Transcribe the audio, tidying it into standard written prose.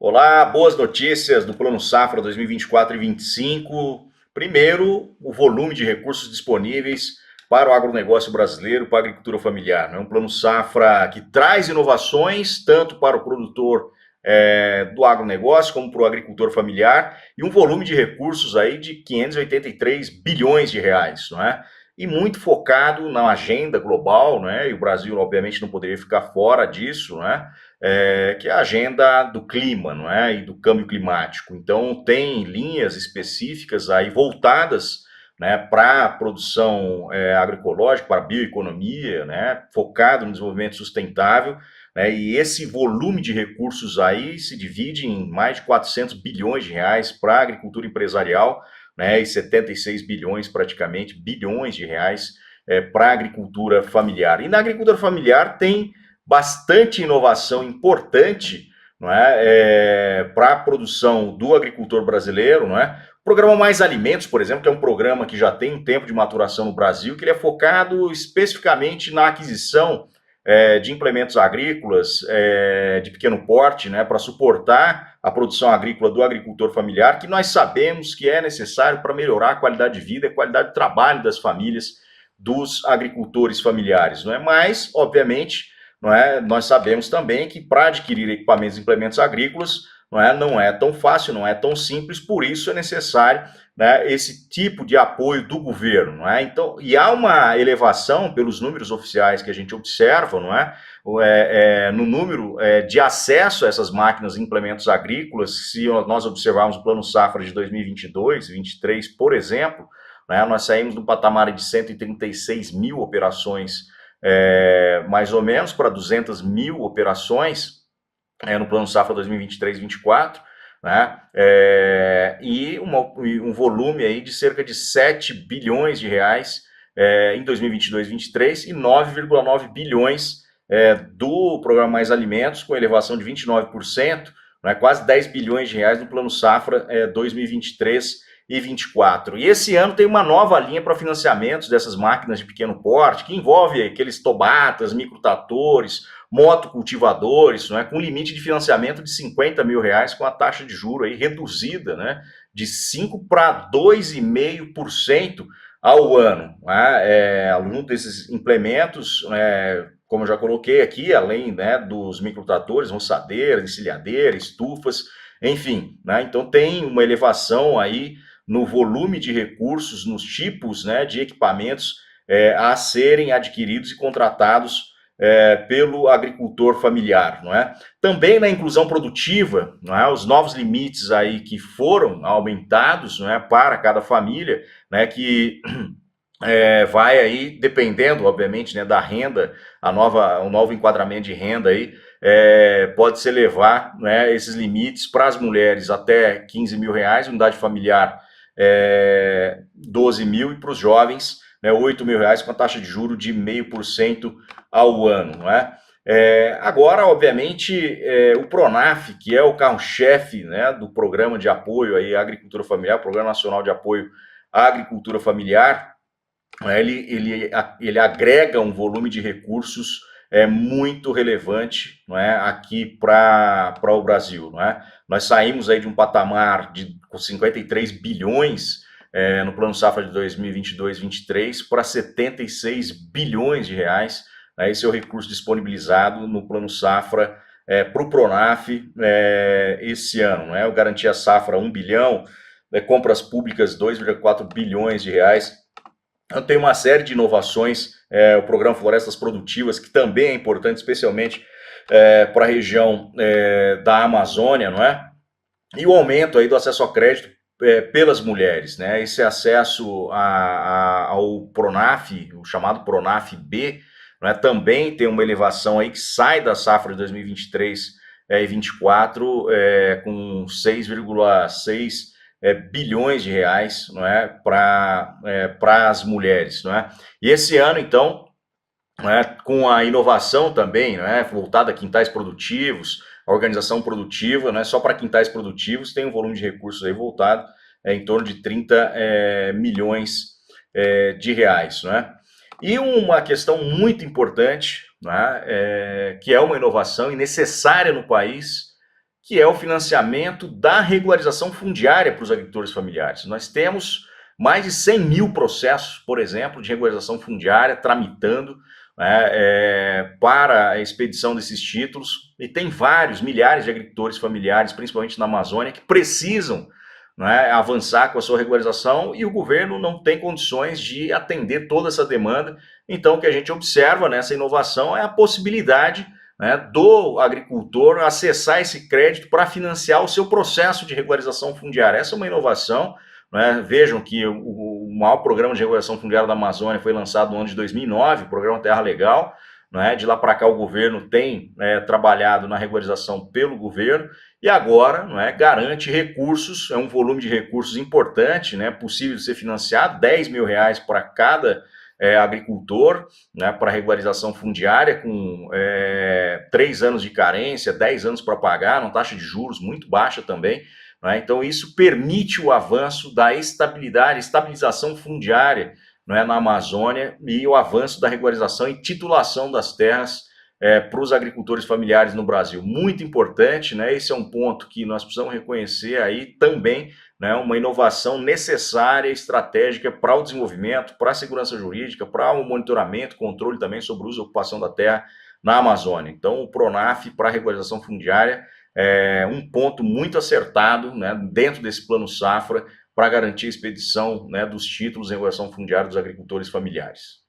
Olá, boas notícias do Plano Safra 2024 e 2025. Primeiro, o volume de recursos disponíveis para o agronegócio brasileiro, para a agricultura familiar. É um Plano Safra que traz inovações, tanto para o produtor do agronegócio, como para o agricultor familiar, e um volume de recursos aí de 583 bilhões de reais, não é? E muito focado na agenda global, né? E o Brasil, obviamente, não poderia ficar fora disso, né? Que é a agenda do clima, não é? E do câmbio climático. Então, tem linhas específicas aí voltadas, né, para a produção agroecológica, para a bioeconomia, né, focado no desenvolvimento sustentável, né, e esse volume de recursos aí se divide em mais de 400 bilhões de reais para a agricultura empresarial, né, e 76 bilhões, praticamente, bilhões de reais para a agricultura familiar. E na agricultura familiar tem bastante inovação importante, não é, para a produção do agricultor brasileiro, não é? O programa Mais Alimentos, por exemplo, que é um programa que já tem um tempo de maturação no Brasil, que ele é focado especificamente na aquisição de implementos agrícolas de pequeno porte, né, para suportar a produção agrícola do agricultor familiar, que nós sabemos que é necessário para melhorar a qualidade de vida e a qualidade de trabalho das famílias dos agricultores familiares, não é? Mas, obviamente, não é? Nós sabemos também que para adquirir equipamentos e implementos agrícolas não é tão fácil, não é tão simples, por isso é necessário, né, esse tipo de apoio do governo. Não é? Então, e há uma elevação pelos números oficiais que a gente observa, não é? No número de acesso a essas máquinas e implementos agrícolas, se nós observarmos o Plano Safra de 2022, 2023, por exemplo, né, nós saímos do patamar de 136 mil operações mais ou menos para 200 mil operações no Plano Safra 2023-2024, né? E um volume aí de cerca de 7 bilhões de reais em 2022-23 e 9,9 bilhões do Programa Mais Alimentos, com elevação de 29%, né? Quase 10 bilhões de reais no Plano Safra 2023 e 24. E esse ano tem uma nova linha para financiamentos dessas máquinas de pequeno porte, que envolve aqueles tobatas, microtratores, motocultivadores, não é, com limite de financiamento de 50 mil reais, com a taxa de juro aí reduzida, né, de 5 para 2,5% ao ano. Algum desses implementos, como eu já coloquei aqui, além, né, dos microtratores, roçadeira, encilhadeira, estufas, enfim, né, então tem uma elevação aí no volume de recursos, nos tipos, né, de equipamentos a serem adquiridos e contratados pelo agricultor familiar, não é? Também na inclusão produtiva, não é? Os novos limites aí que foram aumentados, não é, para cada família, né, que vai aí dependendo, obviamente, né, da renda, o novo enquadramento de renda aí pode se elevar, né, esses limites para as mulheres até 15 mil reais, unidade familiar 12 mil, e para os jovens, né, 8 mil reais, com a taxa de juros de 0,5% ao ano, não é? Agora, obviamente, o Pronaf, que é o carro-chefe, né, do programa de apoio aí à agricultura familiar, Programa Nacional de Apoio à Agricultura Familiar, ele agrega um volume de recursos muito relevante, não é, aqui para o Brasil, não é? Nós saímos aí de um patamar com 53 bilhões no Plano Safra de 2022-23 para 76 bilhões de reais, né? Esse é o recurso disponibilizado no Plano Safra para o Pronaf esse ano, não é? O Garantia Safra 1 bilhão, compras públicas 2,4 bilhões de reais. Então, tem uma série de inovações, o programa Florestas Produtivas, que também é importante, especialmente para a região da Amazônia, não é? E o aumento aí do acesso ao crédito pelas mulheres, né? Esse acesso ao Pronaf, o chamado Pronaf B, não é? Também tem uma elevação aí que sai da safra de 2023 e 2024 com 6,6 bilhões de reais, não é, para as mulheres, não é? E esse ano, então, com a inovação também, voltada a quintais produtivos, a organização produtiva, só para quintais produtivos tem um volume de recursos aí voltado em torno de 30 milhões de reais, não é? E uma questão muito importante, que é uma inovação e necessária no país, que é o financiamento da regularização fundiária para os agricultores familiares. Nós temos mais de 100 mil processos, por exemplo, de regularização fundiária tramitando, né, para a expedição desses títulos, e tem vários, milhares de agricultores familiares, principalmente na Amazônia, que precisam, né, avançar com a sua regularização, e o governo não tem condições de atender toda essa demanda. Então, o que a gente observa nessa inovação é a possibilidade, né, do agricultor acessar esse crédito para financiar o seu processo de regularização fundiária. Essa é uma inovação, né? Vejam que o maior programa de regulação fundiária da Amazônia foi lançado no ano de 2009, o programa Terra Legal. Né? De lá para cá o governo tem trabalhado na regularização pelo governo e agora, né, garante recursos, é um volume de recursos importante, né, possível de ser financiado, R$10 mil para cada agricultor, né, para regularização fundiária, com 3 anos de carência, 10 anos para pagar, uma taxa de juros muito baixa também. Né? Então, isso permite o avanço da estabilização fundiária, né, na Amazônia, e o avanço da regularização e titulação das terras para os agricultores familiares no Brasil. Muito importante, né? Esse é um ponto que nós precisamos reconhecer aí também, né, uma inovação necessária, estratégica para o desenvolvimento, para a segurança jurídica, para o monitoramento, controle também sobre o uso e ocupação da terra na Amazônia. Então, o PRONAF para a regularização fundiária é um ponto muito acertado, né, dentro desse plano safra, para garantir a expedição, né, dos títulos em regulação fundiária dos agricultores familiares.